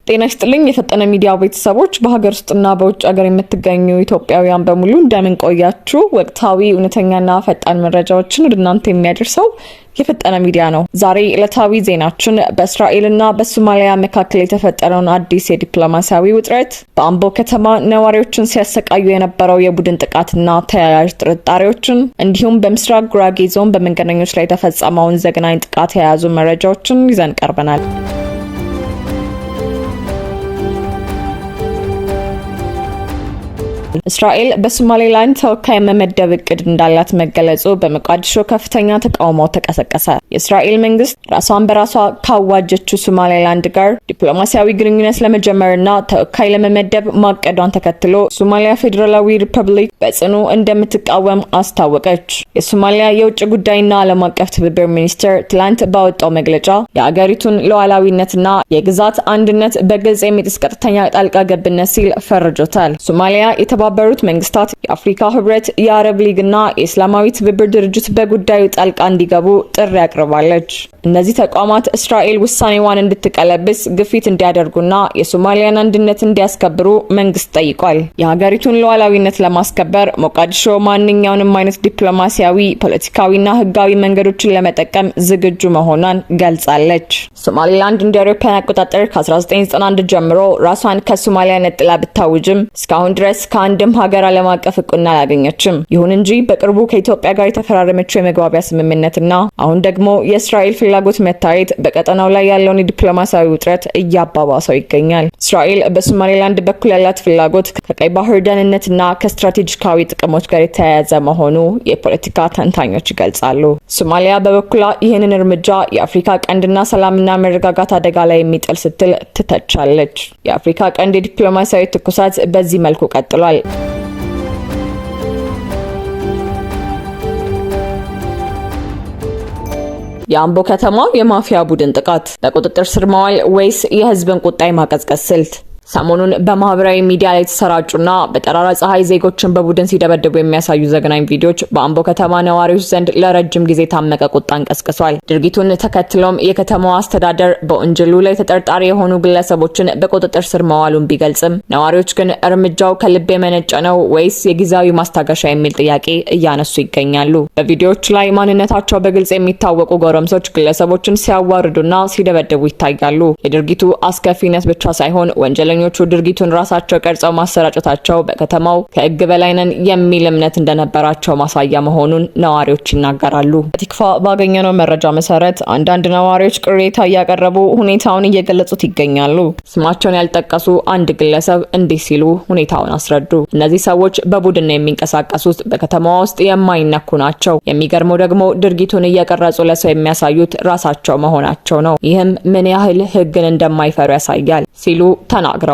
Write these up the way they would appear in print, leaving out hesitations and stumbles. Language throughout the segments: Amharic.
ጤና ይስጥልኝ የፈጠነ ሚዲያ ቤተሰቦች በሀገር ውስጥና በውጭ ሀገር የምትገኙ ኢትዮጵያውያን በሙሉ እንደምን ቆያችሁ? ወቅታዊ እውነተኛና ፈጣን መረጃዎችን ወደ እናንተ የሚያደርሰው የፈጠነ ሚዲያ ነው። ዛሬ ዕለታዊ ዜናችን በእስራኤልና በሶማሊያ መካከል የተፈጠረውን አዲስ የዲፕሎማሲያዊ ውጥረት፣ በአምቦ ከተማ ነዋሪዎችን ሲያሰቃዩ የነበረው የቡድን ጥቃትና ተያያዥ ጥርጣሬዎችን እንዲሁም በምስራቅ ጉራጌ ዞን በመንገደኞች ላይ የተፈጸመውን ዘግናኝ ጥቃት የያዙ መረጃዎችን ይዘን ቀርበናል። እስራኤል በሶማሌላንድ ተወካይ መመደብ እቅድ እንዳላት መገለጹ በሞቃዲሾ ከፍተኛ ተቃውሞ ተቀሰቀሰ። የእስራኤል መንግስት ራሷን በራሷ ካዋጀችው ሶማሌላንድ ጋር ዲፕሎማሲያዊ ግንኙነት ለመጀመርና ተወካይ ለመመደብ ማቀዷን ተከትሎ ሶማሊያ ፌዴራላዊ ሪፐብሊክ በጽኑ እንደምትቃወም አስታወቀች። የሶማሊያ የውጭ ጉዳይና ዓለም አቀፍ ትብብር ሚኒስቴር ትላንት ባወጣው መግለጫ የአገሪቱን ሉዓላዊነትና የግዛት አንድነት በግልጽ የሚጥስ ቀጥተኛ ጣልቃ ገብነት ሲል ፈርጆታል። ሶማሊያ የተባበሩት መንግስታት፣ የአፍሪካ ህብረት፣ የአረብ ሊግና የእስላማዊ ትብብር ድርጅት በጉዳዩ ጣልቃ እንዲገቡ ጥሪ አቅርባለች። እነዚህ ተቋማት እስራኤል ውሳኔዋን እንድትቀለብስ ግፊት እንዲያደርጉና የሶማሊያን አንድነት እንዲያስከብሩ መንግስት ጠይቋል። የሀገሪቱን ሉዓላዊነት ለማስከበር ሞቃዲሾ ማንኛውንም አይነት ዲፕሎማሲያዊ፣ ፖለቲካዊና ህጋዊ መንገዶችን ለመጠቀም ዝግጁ መሆኗን ገልጻለች። ሶማሊላንድ እንደ አውሮፓውያን አቆጣጠር ከ1991 ጀምሮ ራሷን ከሶማሊያ ነጥላ ብታውጅም እስካሁን ድረስ ከአንድም ሀገር ዓለም አቀፍ እውቅና አላገኘችም። ይሁን እንጂ በቅርቡ ከኢትዮጵያ ጋር የተፈራረመችው የመግባቢያ ስምምነትና አሁን ደግሞ የእስራኤል ፍላጎት መታየት በቀጠናው ላይ ያለውን የዲፕሎማሲያዊ ውጥረት እያባባሰው ይገኛል። እስራኤል በሶማሌላንድ በኩል ያላት ፍላጎት ከቀይ ባህር ደህንነትና ከስትራቴጂካዊ ጥቅሞች ጋር የተያያዘ መሆኑ የፖለቲካ ተንታኞች ይገልጻሉ። ሶማሊያ በበኩሏ ይህንን እርምጃ የአፍሪካ ቀንድና ሰላምና መረጋጋት አደጋ ላይ የሚጥል ስትል ትተቻለች። የአፍሪካ ቀንድ የዲፕሎማሲያዊ ትኩሳት በዚህ መልኩ ቀጥሏል። የአምቦ ከተማ የማፊያ ቡድን ጥቃት በቁጥጥር ስር መዋል ወይስ የህዝብን ቁጣ ማቀዝቀዝ ስልት? ሰሞኑን በማህበራዊ ሚዲያ ላይ የተሰራጩና በጠራራ ፀሐይ ዜጎችን በቡድን ሲደበድቡ የሚያሳዩ ዘግናኝ ቪዲዮዎች በአምቦ ከተማ ነዋሪዎች ዘንድ ለረጅም ጊዜ ታመቀ ቁጣን ቀስቅሷል። ድርጊቱን ተከትሎም የከተማዋ አስተዳደር በወንጀሉ ላይ ተጠርጣሪ የሆኑ ግለሰቦችን በቁጥጥር ስር መዋሉን ቢገልጽም ነዋሪዎች ግን እርምጃው ከልብ የመነጨ ነው ወይስ የጊዜያዊ ማስታገሻ የሚል ጥያቄ እያነሱ ይገኛሉ። በቪዲዮዎች ላይ ማንነታቸው በግልጽ የሚታወቁ ጎረምሶች ግለሰቦችን ሲያዋርዱና ሲደበድቡ ይታያሉ። የድርጊቱ አስከፊነት ብቻ ሳይሆን ወንጀለኞቹ ድርጊቱን ራሳቸው ቀርጸው ማሰራጨታቸው በከተማው ከህግ በላይ ነን የሚል እምነት እንደነበራቸው ማሳያ መሆኑን ነዋሪዎች ይናገራሉ። በቲክፋ ባገኘነው መረጃ መሰረት አንዳንድ ነዋሪዎች ቅሬታ እያቀረቡ ሁኔታውን እየገለጹት ይገኛሉ። ስማቸውን ያልጠቀሱ አንድ ግለሰብ እንዲህ ሲሉ ሁኔታውን አስረዱ። እነዚህ ሰዎች በቡድን ነው የሚንቀሳቀሱት፣ በከተማዋ ውስጥ የማይነኩ ናቸው። የሚገርመው ደግሞ ድርጊቱን እየቀረጹ ለሰው የሚያሳዩት ራሳቸው መሆናቸው ነው። ይህም ምን ያህል ህግን እንደማይፈሩ ያሳያል ሲሉ ተናግረዋል።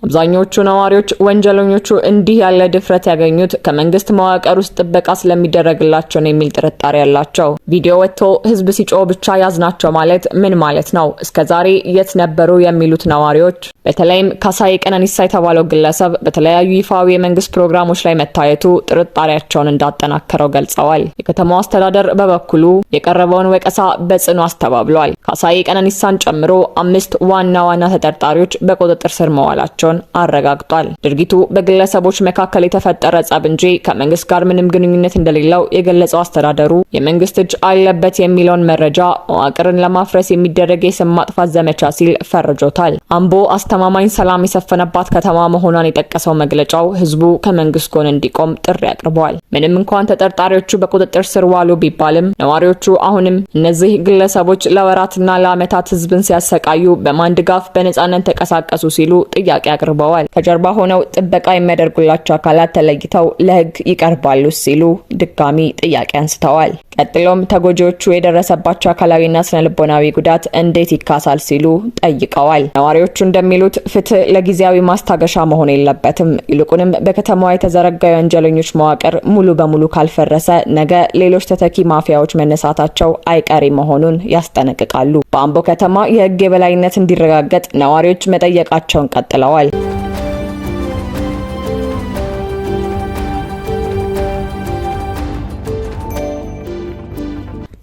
አብዛኞቹ ነዋሪዎች ወንጀለኞቹ እንዲህ ያለ ድፍረት ያገኙት ከመንግስት መዋቅር ውስጥ ጥበቃ ስለሚደረግላቸው ነው የሚል ጥርጣሬ ያላቸው። ቪዲዮ ወጥቶ ህዝብ ሲጮህ ብቻ ያዝናቸው ማለት ምን ማለት ነው? እስከዛሬ የት ነበሩ የሚሉት ነዋሪዎች በተለይም ካሳዬ ቀነኒሳ የተባለው ግለሰብ በተለያዩ ይፋዊ የመንግስት ፕሮግራሞች ላይ መታየቱ ጥርጣሬያቸውን እንዳጠናከረው ገልጸዋል። የከተማው አስተዳደር በበኩሉ የቀረበውን ወቀሳ በጽኑ አስተባብሏል። ካሳዬ ቀነኒሳን ጨምሮ 5 ዋና ተጠርጣሪዎች በቁጥጥር ስር መዋላቸውን አረጋግጧል። ድርጊቱ በግለሰቦች መካከል የተፈጠረ ጸብ እንጂ ከመንግስት ጋር ምንም ግንኙነት እንደሌለው የገለጸው አስተዳደሩ የመንግስት እጅ አለበት የሚለውን መረጃ መዋቅርን ለማፍረስ የሚደረግ የስም ማጥፋት ዘመቻ ሲል ፈርጆታል። አምቦ አስተማማኝ ሰላም የሰፈነባት ከተማ መሆኗን የጠቀሰው መግለጫው ህዝቡ ከመንግስት ጎን እንዲቆም ጥሪ አቅርበዋል። ምንም እንኳን ተጠርጣሪዎቹ በቁጥጥር ስር ዋሉ ቢባልም ነዋሪዎቹ አሁንም እነዚህ ግለሰቦች ለወራትና ለዓመታት ህዝብን ሲያሰቃዩ በማን ድጋፍ በነጻነት ተቀሳቀሱ ሲሉ ጥያቄ አቅርበዋል። ከጀርባ ሆነው ጥበቃ የሚያደርጉላቸው አካላት ተለይተው ለህግ ይቀርባሉ ሲሉ ድጋሚ ጥያቄ አንስተዋል። ቀጥሎም ተጎጂዎቹ የደረሰባቸው አካላዊና ስነልቦናዊ ጉዳት እንዴት ይካሳል ሲሉ ጠይቀዋል። ነዋሪዎቹ እንደሚሉት ፍትህ ለጊዜያዊ ማስታገሻ መሆን የለበትም። ይልቁንም በከተማዋ የተዘረጋው የወንጀለኞች መዋቅር ሙሉ በሙሉ ካልፈረሰ ነገ ሌሎች ተተኪ ማፊያዎች መነሳታቸው አይቀሬ መሆኑን ያስጠነቅቃሉ። በአምቦ ከተማ የህግ የበላይነት እንዲረጋገጥ ነዋሪዎች መጠየቃቸውን ቀጥለዋል።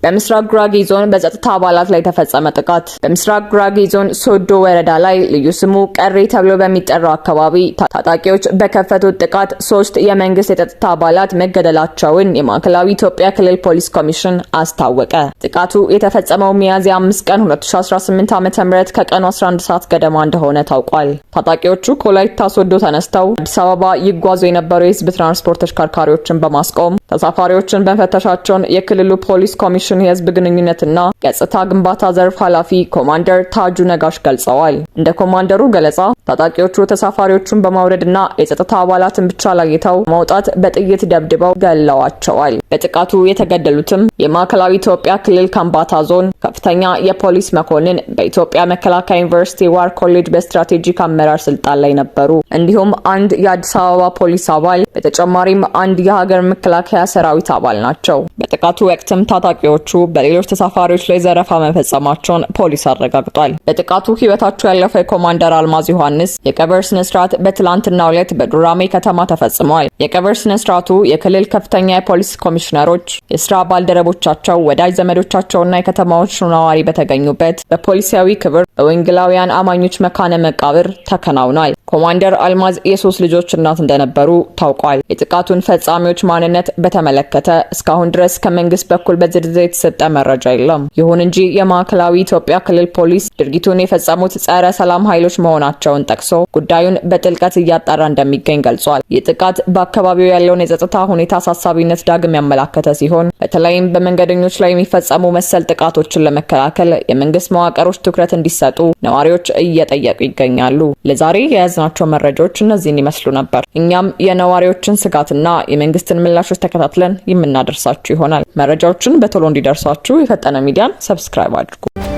በምስራቅ ጉራጌ ዞን በጸጥታ አባላት ላይ ተፈጸመ ጥቃት። በምስራቅ ጉራጌ ዞን ሶዶ ወረዳ ላይ ልዩ ስሙ ቀሬ ተብሎ በሚጠራው አካባቢ ታጣቂዎች በከፈቱት ጥቃት 3 የመንግስት የጸጥታ አባላት መገደላቸውን የማዕከላዊ ኢትዮጵያ ክልል ፖሊስ ኮሚሽን አስታወቀ። ጥቃቱ የተፈጸመው ሚያዝያ 5 ቀን 2018 ዓ.ም ከቀኑ 11 ሰዓት ገደማ እንደሆነ ታውቋል። ታጣቂዎቹ ከወላይታ ሶዶ ተነስተው አዲስ አበባ ይጓዙ የነበሩ የህዝብ ትራንስፖርት ተሽከርካሪዎችን በማስቆም ተሳፋሪዎችን በመፈተሻቸውን የክልሉ ፖሊስ ኮሚሽን የህዝብ ግንኙነትና ገጽታ ግንባታ ዘርፍ ኃላፊ ኮማንደር ታጁ ነጋሽ ገልጸዋል። እንደ ኮማንደሩ ገለጻ ታጣቂዎቹ ተሳፋሪዎቹን በማውረድና የጸጥታ አባላትን ብቻ ለይተው ማውጣት በጥይት ደብድበው ገለዋቸዋል። በጥቃቱ የተገደሉትም የማዕከላዊ ኢትዮጵያ ክልል ከምባታ ዞን ከፍተኛ የፖሊስ መኮንን፣ በኢትዮጵያ መከላከያ ዩኒቨርሲቲ ዋር ኮሌጅ በስትራቴጂክ አመራር ስልጣን ላይ ነበሩ። እንዲሁም አንድ የአዲስ አበባ ፖሊስ አባል፣ በተጨማሪም አንድ የሀገር መከላከያ ሰራዊት አባል ናቸው። በጥቃቱ ወቅትም ታጣቂዎቹ በሌሎች ተሳፋሪዎች ላይ ዘረፋ መፈጸማቸውን ፖሊስ አረጋግጧል። በጥቃቱ ህይወታቸው ያለፈው የኮማንደር አልማዝ ዮሐንስ የቀብር ስነ ስርዓት በትላንትናው ዕለት በዱራሜ ከተማ ተፈጽሟል። የቀብር ስነ ስርዓቱ የክልል ከፍተኛ የፖሊስ ኮሚሽነሮች፣ የስራ ባልደረቦቻቸው፣ ወዳጅ ዘመዶቻቸውና የከተማዎች ነዋሪ በተገኙበት በፖሊሲያዊ ክብር በወንጌላውያን አማኞች መካነ መቃብር ተከናውኗል። ኮማንደር አልማዝ የ3 ልጆች እናት እንደነበሩ ታውቋል። የጥቃቱን ፈጻሚዎች ማንነት በተመለከተ እስካሁን ድረስ ከመንግስት በኩል በዝርዝር የተሰጠ መረጃ የለም። ይሁን እንጂ የማዕከላዊ ኢትዮጵያ ክልል ፖሊስ ድርጊቱን የፈጸሙት ጸረ ሰላም ኃይሎች መሆናቸውን ጠቅሶ ጉዳዩን በጥልቀት እያጣራ እንደሚገኝ ገልጿል። ይህ ጥቃት በአካባቢው ያለውን የጸጥታ ሁኔታ አሳሳቢነት ዳግም ያመላከተ ሲሆን በተለይም በመንገደኞች ላይ የሚፈጸሙ መሰል ጥቃቶችን ለመከላከል የመንግስት መዋቅሮች ትኩረት እንዲሰጡ ነዋሪዎች እየጠየቁ ይገኛሉ። ለዛሬ የያዝናቸው መረጃዎች እነዚህን ይመስሉ ነበር። እኛም የነዋሪዎችን ስጋትና የመንግስትን ምላሾች ተከታትለን የምናደርሳችሁ ይሆናል። መረጃዎችን በቶሎ እንዲደርሳችሁ የፈጠነ ሚዲያን ሰብስክራይብ አድርጉ።